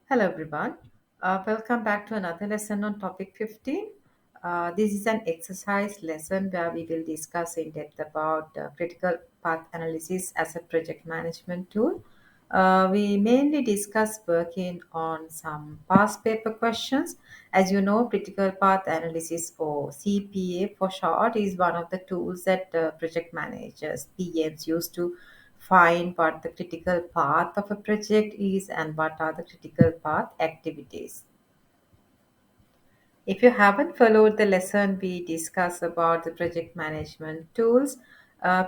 Hello, everyone. Welcome back to another lesson on topic 15. This is an exercise lesson where we will discuss in depth about critical path analysis as a project management tool. We mainly discuss working on some past paper questions. As you know, critical path analysis, or CPA for short, is one of the tools that project managers, PMs, use to find what the critical path of a project is and what are the critical path activities. If you haven't followed the lesson we discuss about the project management tools,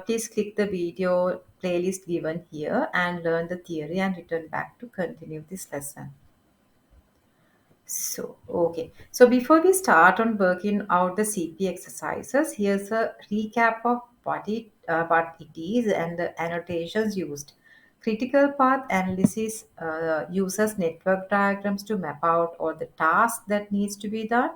please click the video playlist given here and learn the theory and return back to continue this lesson. Okay. So before we start on working out the CP exercises, here's a recap of what it is and the annotations used. Critical path analysis uses network diagrams to map out all the tasks that needs to be done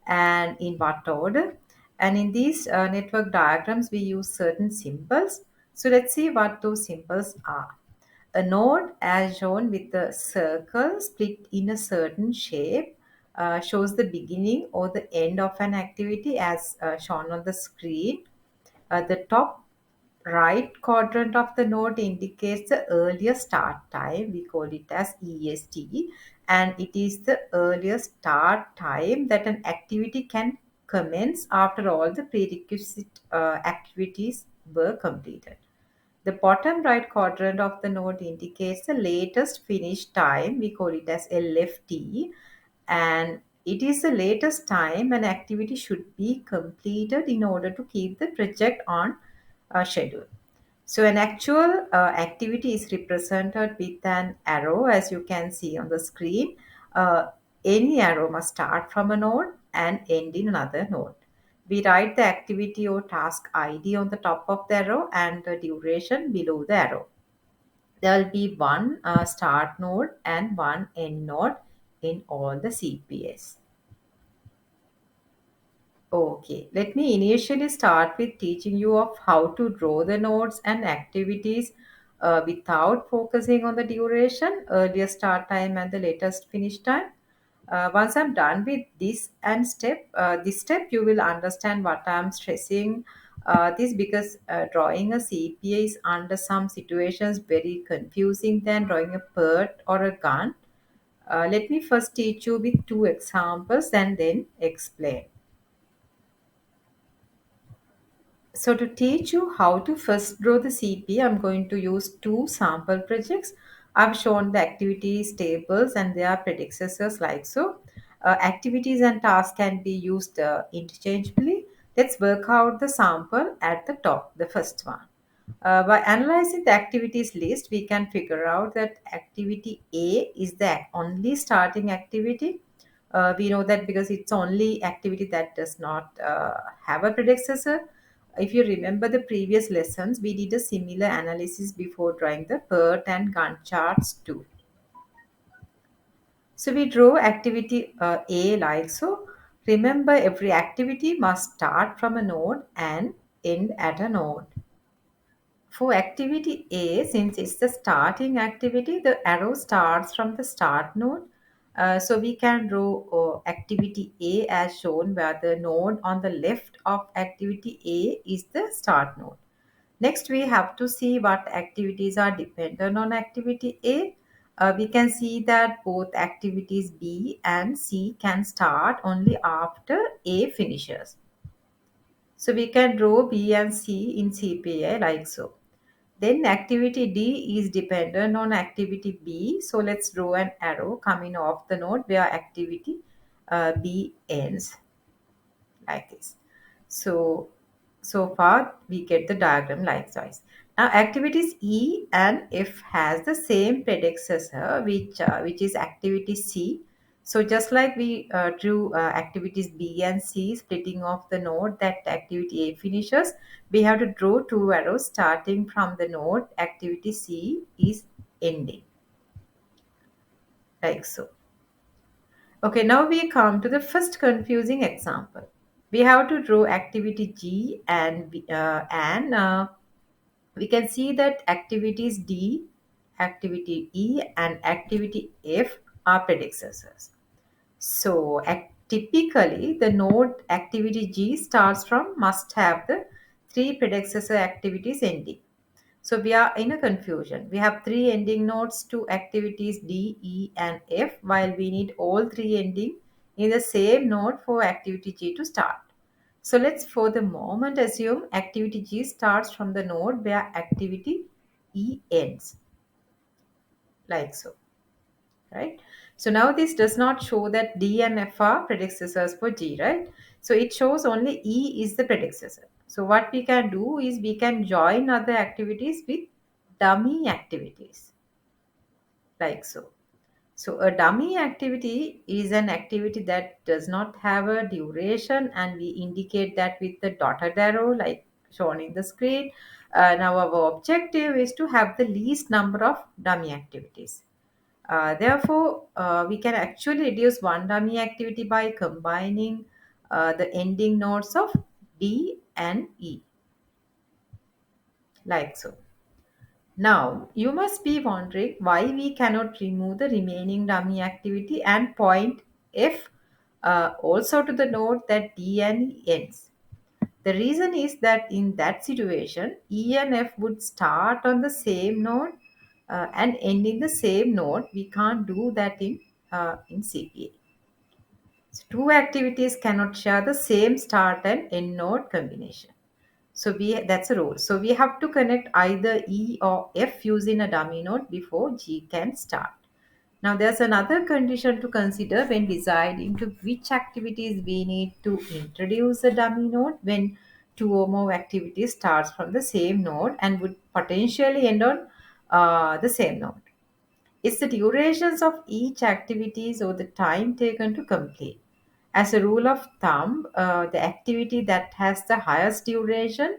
and in what order. And in these network diagrams, we use certain symbols. So let's see what those symbols are. A node, as shown with the circle split in a certain shape, shows the beginning or the end of an activity as shown on the screen. The top right quadrant of the node indicates the earliest start time. We call it as EST, and it is the earliest start time that an activity can commence after all the prerequisite activities were completed. The bottom right quadrant of the node indicates the latest finish time. We call it as LFT, and it is the latest time an activity should be completed in order to keep the project on schedule. So, an actual activity is represented with an arrow, as you can see on the screen. Uh, any arrow must start from a node and end in another node. We write the activity or task ID on the top of the arrow and the duration below the arrow. There will be one start node and one end node in all the CPS. Okay, let me initially start with teaching you of how to draw the nodes and activities without focusing on the duration, earlier start time and the latest finish time. Once I'm done with this step, you will understand what I'm stressing. This because drawing a CPA is under some situations very confusing than drawing a PERT or a gun. Let me first teach you with two examples and then explain. So to teach you how to first draw the CP, I'm going to use two sample projects. I've shown the activities tables and their predecessors like so. Activities and tasks can be used interchangeably. Let's work out the sample at the top, the first one. By analyzing the activities list, we can figure out that activity A is the only starting activity. We know that because it's only activity that does not have a predecessor. If you remember the previous lessons, we did a similar analysis before drawing the PERT and Gantt charts too. So we draw activity A like so. Remember, every activity must start from a node and end at a node. For activity A, since it's the starting activity, the arrow starts from the start node. So we can draw activity A as shown, where the node on the left of activity A is the start node. Next, we have to see what activities are dependent on activity A. We can see that both activities B and C can start only after A finishes. So we can draw B and C in CPA like so. Then activity D is dependent on activity B. So let's draw an arrow coming off the node where activity B ends like this. So so far we get the diagram likewise. Now activities E and F has the same predecessor which is activity C. So just like we drew activities B and C splitting off the node that activity A finishes, we have to draw two arrows starting from the node activity C is ending like so. Okay, now we come to the first confusing example. We have to draw activity G and we can see that activities D, activity E, and activity F are predecessors. So typically, the node activity G starts from must have the three predecessor activities ending. So we are in a confusion. We have three ending nodes to activities D, E, and F, while we need all three ending in the same node for activity G to start. So let's for the moment assume activity G starts from the node where activity E ends, like so, right? So now this does not show that D and F are predecessors for G, right? So it shows only E is the predecessor. So what we can do is we can join other activities with dummy activities, like so. So a dummy activity is an activity that does not have a duration, and we indicate that with the dotted arrow like shown in the screen. Now our objective is to have the least number of dummy activities. Therefore, we can actually reduce one dummy activity by combining the ending nodes of D and E, like so. Now, you must be wondering why we cannot remove the remaining dummy activity and point F also to the node that D and E ends. The reason is that in that situation, E and F would start on the same node and end in the same node. We can't do that in CPA. So two activities cannot share the same start and end node combination. So we that's a rule. So we have to connect either E or F using a dummy node before G can start. Now there's another condition to consider when deciding to which activities we need to introduce a dummy node when two or more activities starts from the same node and would potentially end on the same node. It's the durations of each activities or the time taken to complete. As a rule of thumb, the activity that has the highest duration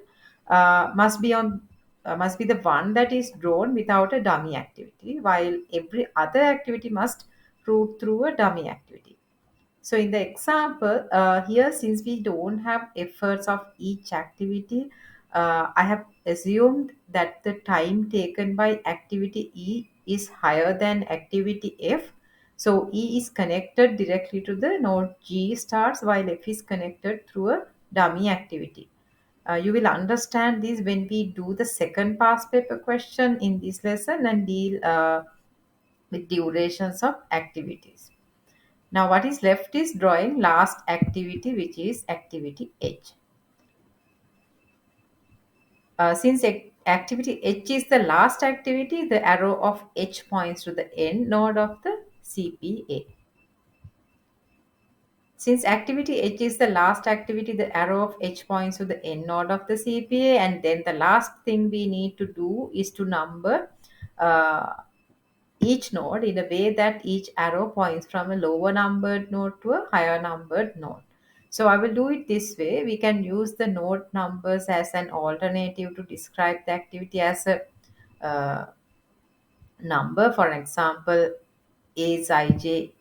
must be the one that is drawn without a dummy activity, while every other activity must route through a dummy activity. So in the example here, since we don't have efforts of each activity, I have assumed that the time taken by activity E is higher than activity F. So E is connected directly to the node G starts while F is connected through a dummy activity. You will understand this when we do the second past paper question in this lesson and deal with durations of activities. Now, what is left is drawing last activity, which is activity H. Since activity H is the last activity, the arrow of H points to the end node of the CPA. Since activity H is the last activity, the arrow of H points to the end node of the CPA, and then the last thing we need to do is to number uh, each node in a way that each arrow points from a lower numbered node to a higher numbered node. So I will do it this way. We can use the node numbers as an alternative to describe the activity as a uh, number. For example, A's ij.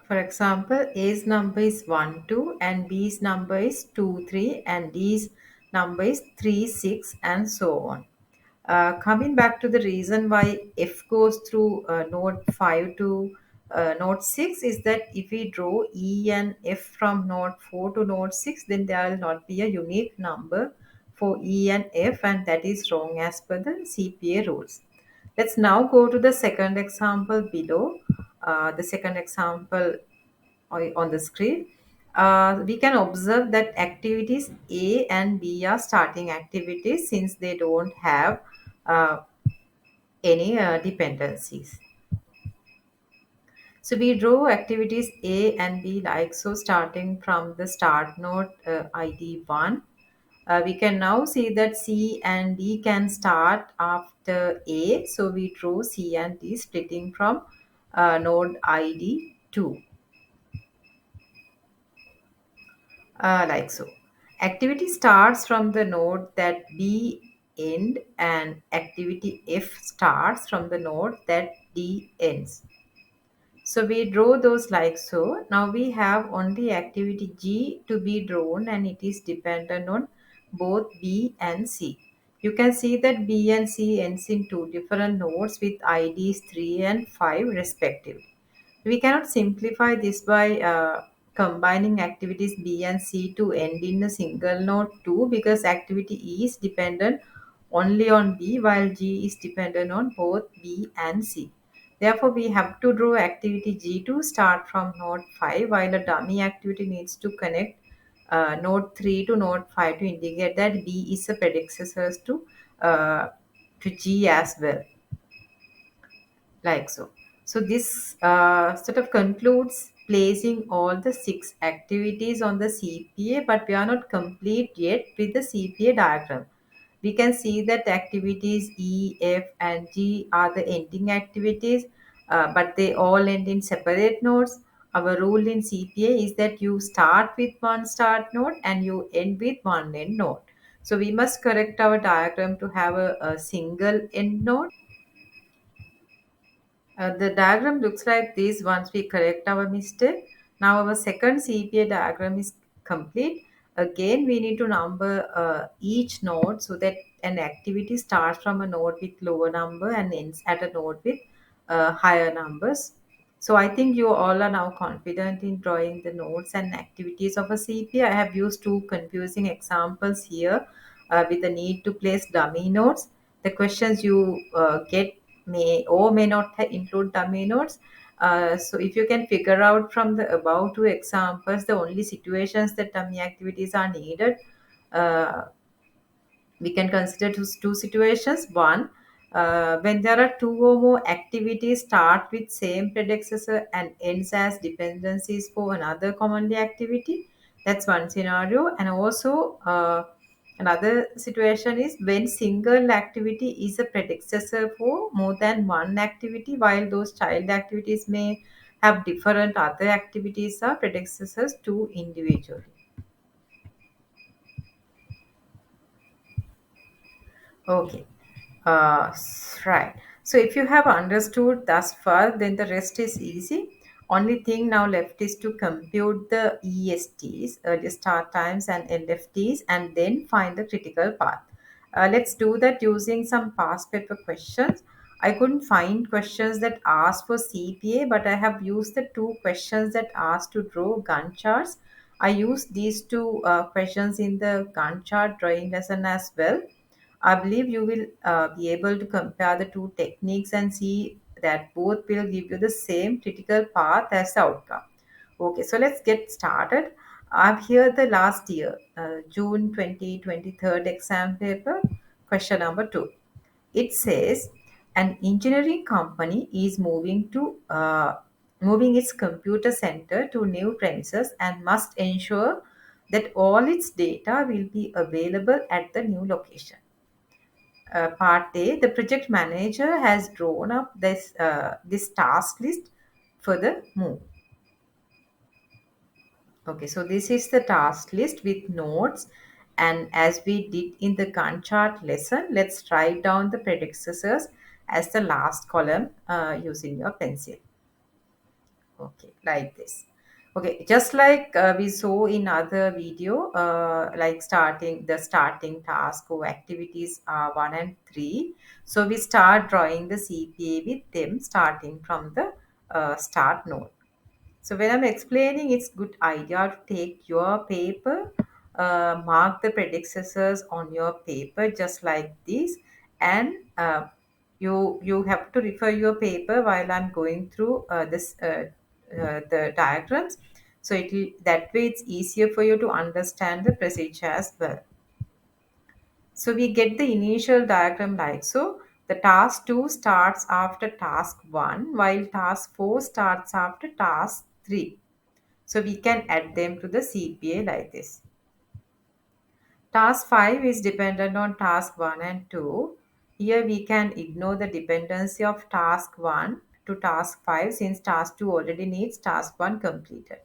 For example, A's number is 1, 2, and B's number is 2, 3, and D's number is 3, 6, and so on. Coming back to the reason why F goes through node 5 to node 6 is that if we draw E and F from node 4 to node 6, then there will not be a unique number for E and F, and that is wrong as per the CPA rules. Let's now go to the second example below. The second example on the screen. We can observe that activities A and B are starting activities since they don't have uh, any dependencies. So we draw activities A and B like so, starting from the start node ID 1. We can now see that C and D can start after A. So we draw C and D splitting from node ID 2. Like so. Activity starts from the node that B end, and activity F starts from the node that D ends. So we draw those like so. Now we have only activity G to be drawn, and it is dependent on both B and C. You can see that B and C ends in two different nodes with IDs 3 and 5 respectively. We cannot simplify this by combining activities B and C to end in a single node 2 because activity E is dependent only on B while G is dependent on both B and C. Therefore, we have to draw activity G to start from node 5 while a dummy activity needs to connect node 3 to node 5 to indicate that B is a predecessor to G as well, like so. So this sort of concludes placing all the six activities on the CPA, but we are not complete yet with the CPA diagram. We can see that activities E, F, and G are the ending activities, but they all end in separate nodes. Our rule in CPA is that you start with one start node and you end with one end node. So we must correct our diagram to have a single end node. The diagram looks like this once we correct our mistake. Now our second CPA diagram is complete. Again, we need to number each node so that an activity starts from a node with lower number and ends at a node with higher numbers. So I think you all are now confident in drawing the nodes and activities of a CPA. I have used two confusing examples here with the need to place dummy nodes. The questions you get may or may not include dummy nodes. So if you can figure out from the above two examples the only situations that dummy activities are needed, uh, we can consider two situations. One, when there are two or more activities start with same predecessor and ends as dependencies for another commonly activity. That's one scenario. And also another situation is when single activity is a predecessor for more than one activity, while those child activities may have different other activities are predecessors to individually. Okay. Right. So if you have understood thus far, then the rest is easy. Only thing now left is to compute the ESTs, early start times, and LFTs, and then find the critical path. Let's do that using some past paper questions. I couldn't find questions that asked for CPA, but I have used the two questions that asked to draw Gantt charts. I used these two questions in the Gantt chart drawing lesson as well. I believe you will be able to compare the two techniques and see that both will give you the same critical path as the outcome. Okay, so let's get started. I've here the last year, June 2023 exam paper, question number 2. It says an engineering company is moving its computer center to new premises and must ensure that all its data will be available at the new location. Part A, the project manager has drawn up this task list for the move. Okay, so this is the task list with notes, and as we did in the Gantt chart lesson, let's write down the predecessors as the last column using your pencil. Okay, like this. Okay, just like we saw in other video, like starting task or activities are 1 and 3. So we start drawing the CPA with them starting from the start node. So when I'm explaining, it's good idea to take your paper, mark the predecessors on your paper just like this, and you have to refer your paper while I'm going through the diagrams. So that way it's easier for you to understand the procedure as well. So we get the initial diagram like so. The task 2 starts after task 1 while task 4 starts after task 3. So we can add them to the CPA like this. Task 5 is dependent on task 1 and 2. Here we can ignore the dependency of task 1 to task 5 since task 2 already needs task 1 completed.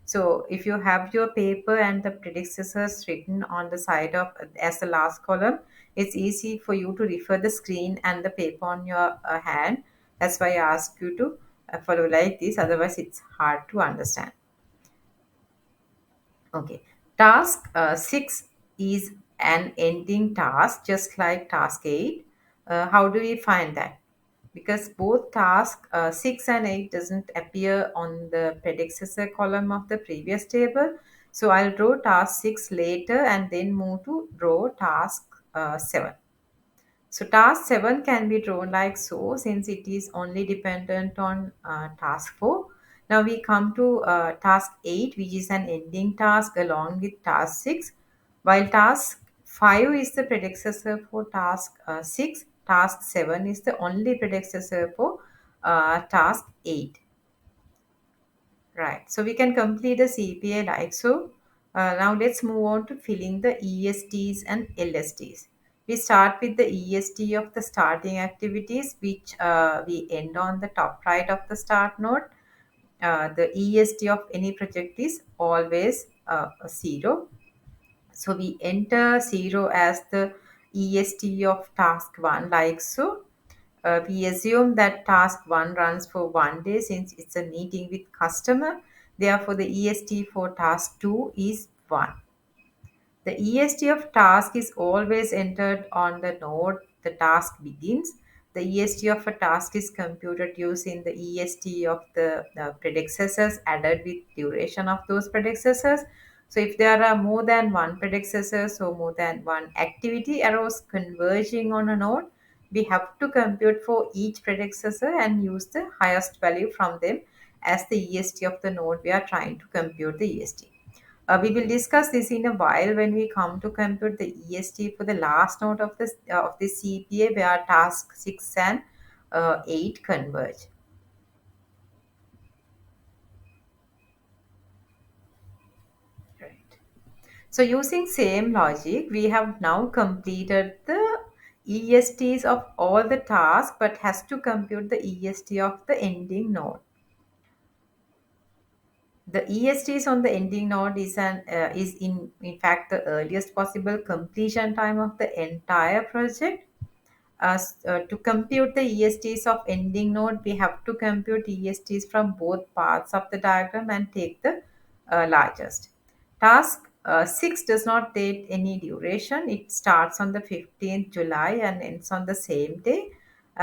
So if you have your paper and the predecessors written on the side of as the last column, it's easy for you to refer the screen and the paper on your hand. That's why I ask you to follow like this. Otherwise, it's hard to understand. Okay. Task 6 is an ending task just like task 8. How do we find that? Because both task 6 and 8 doesn't appear on the predecessor column of the previous table. So I'll draw task 6 later and then move to draw task 7. So task 7 can be drawn like so since it is only dependent on task 4. Now we come to task 8, which is an ending task along with task 6. While task 5 is the predecessor for task 6, task 7 is the only predecessor for task 8. Right. So we can complete the CPA like so. Now let's move on to filling the ESTs and LSTs. We start with the EST of the starting activities, which we end on the top right of the start node. The EST of any project is always 0. So we enter 0 as the EST of task 1 like so. We assume that task 1 runs for 1 day since it's a meeting with customer. Therefore, the EST for task 2 is 1. The EST of task is always entered on the node the task begins. The EST of a task is computed using the EST of the predecessors added with duration of those predecessors. So if there are more than one predecessor, so more than one activity arrows converging on a node, we have to compute for each predecessor and use the highest value from them as the EST of the node we are trying to compute the EST. We will discuss this in a while when we come to compute the EST for the last node of the CPA where task 6 and 8 converge. Right. So using same logic, we have now completed the ESTs of all the tasks but has to compute the EST of the ending node. The ESTs on the ending node is in fact the earliest possible completion time of the entire project. To compute the ESTs of ending node, we have to compute ESTs from both parts of the diagram and take the largest. Task 6 does not take any duration. It starts on the 15th July and ends on the same day.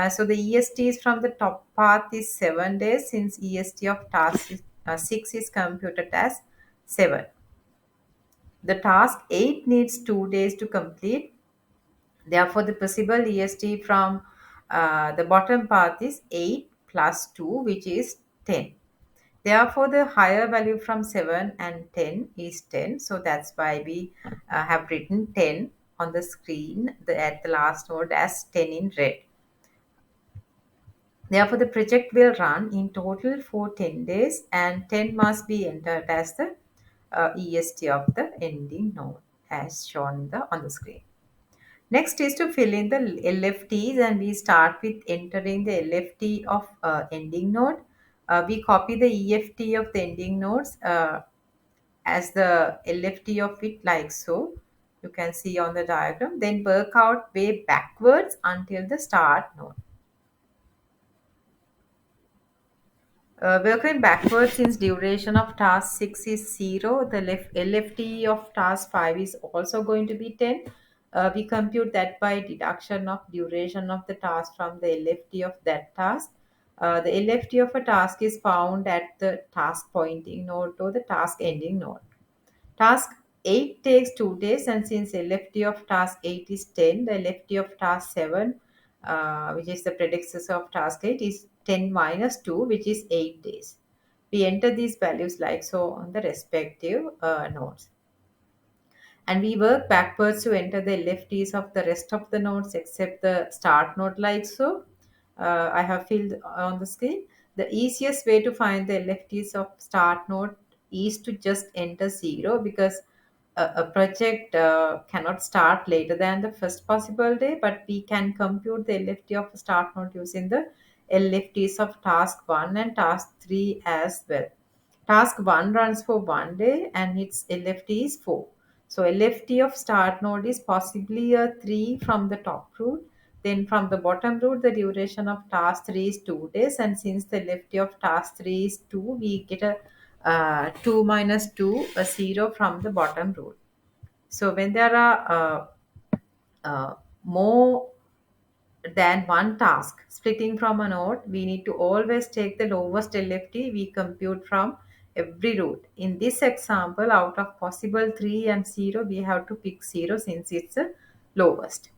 So the ESTs from the top path is 7 days since EST of task 6 is computed as 7. The task 8 needs 2 days to complete. Therefore, the possible EST from the bottom path is 8 plus 2, which is 10. Therefore, the higher value from 7 and 10 is 10. So that's why we have written 10 on the screen at the last node as 10 in red. Therefore, the project will run in total for 10 days and 10 must be entered as the EST of the ending node as shown on the screen. Next is to fill in the LFTs and we start with entering the LFT of ending node. We copy the EFT of the ending nodes as the LFT of it like so. You can see on the diagram. Then work out way backwards until the start node. Working backwards since duration of task 6 is 0, the LFT of task 5 is also going to be 10. We compute that by deduction of duration of the task from the LFT of that task. The LFT of a task is found at the task pointing node or the task ending node. Task 8 takes 2 days, and since LFT of task 8 is 10, the LFT of task 7, which is the predecessor of task 8, is 10 minus 2, which is 8 days. We enter these values like so on the respective nodes. And we work backwards to enter the LFTs of the rest of the nodes except the start node like so. I have filled on the screen. The easiest way to find the LFTs of start node is to just enter 0 because a project cannot start later than the first possible day, but we can compute the LFT of start node using the LFTs of task 1 and task 3 as well. Task 1 runs for 1 day and its LFT is 4. So LFT of start node is possibly a 3 from the top root. Then from the bottom root, the duration of task 3 is 2 days. And since the LFT of task 3 is 2, we get a 2 minus 2, a 0 from the bottom root. So when there are more than one task splitting from a node, we need to always take the lowest LFT we compute from every root. In this example, out of possible 3 and 0, we have to pick 0 since it's the lowest.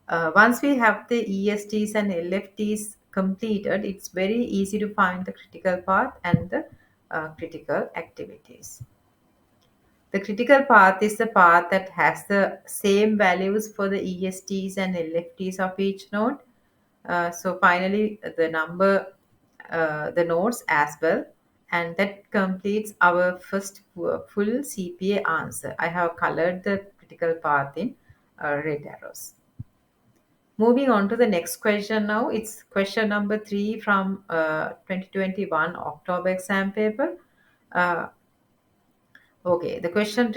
Once we have the ESTs and LFTs completed, it's very easy to find the critical path and the critical activities. The critical path is the path that has the same values for the ESTs and LFTs of each node. So finally, the nodes as well, and that completes our first full CPA answer. I have colored the critical path in red arrows. Moving on to the next question now. It's question number 3 from 2021 October exam paper. Uh, Okay, the question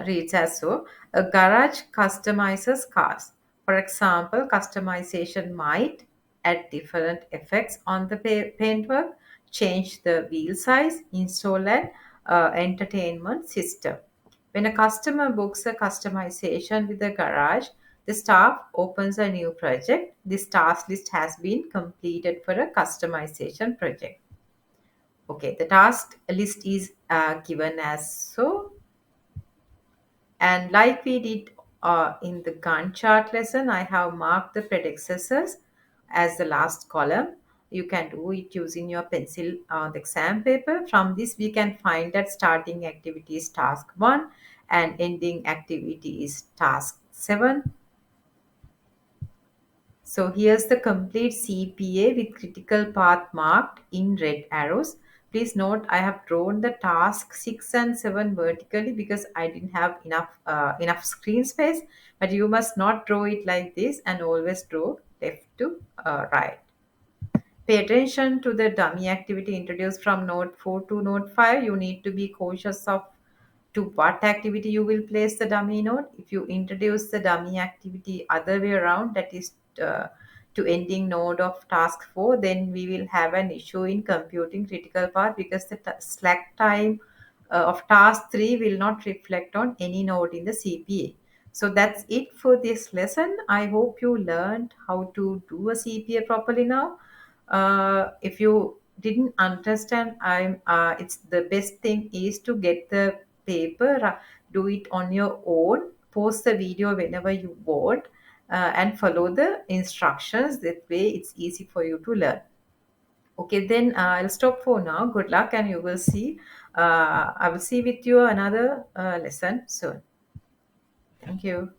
reads as so: a garage customizes cars. For example, customization might add different effects on the paintwork, change the wheel size, install an entertainment system. When a customer books a customization with the garage, the staff opens a new project. This task list has been completed for a customization project. Okay, the task list is given as so, and like we did in the Gantt chart lesson, I have marked the predecessors as the last column. You can do it using your pencil on the exam paper. From this, we can find that starting activity is task 1 and ending activity is task 7. So here's the complete CPA with critical path marked in red arrows. Please note I have drawn the task 6 and 7 vertically because I didn't have enough screen space. But you must not draw it like this and always draw left to right. Pay attention to the dummy activity introduced from node 4 to node 5. You need to be cautious of to what activity you will place the dummy node. If you introduce the dummy activity other way around, that is to ending node of task 4, then we will have an issue in computing critical path because the slack time of task 3 will not reflect on any node in the CPA. So that's it for this lesson. I hope you learned how to do a CPA properly now. If you didn't understand, it's the best thing is to get the paper, do it on your own, pause the video whenever you want, and follow the instructions. That way it's easy for you to learn. Okay, then I'll stop for now. Good luck, and you will see. I will see with you another lesson soon. Thank you.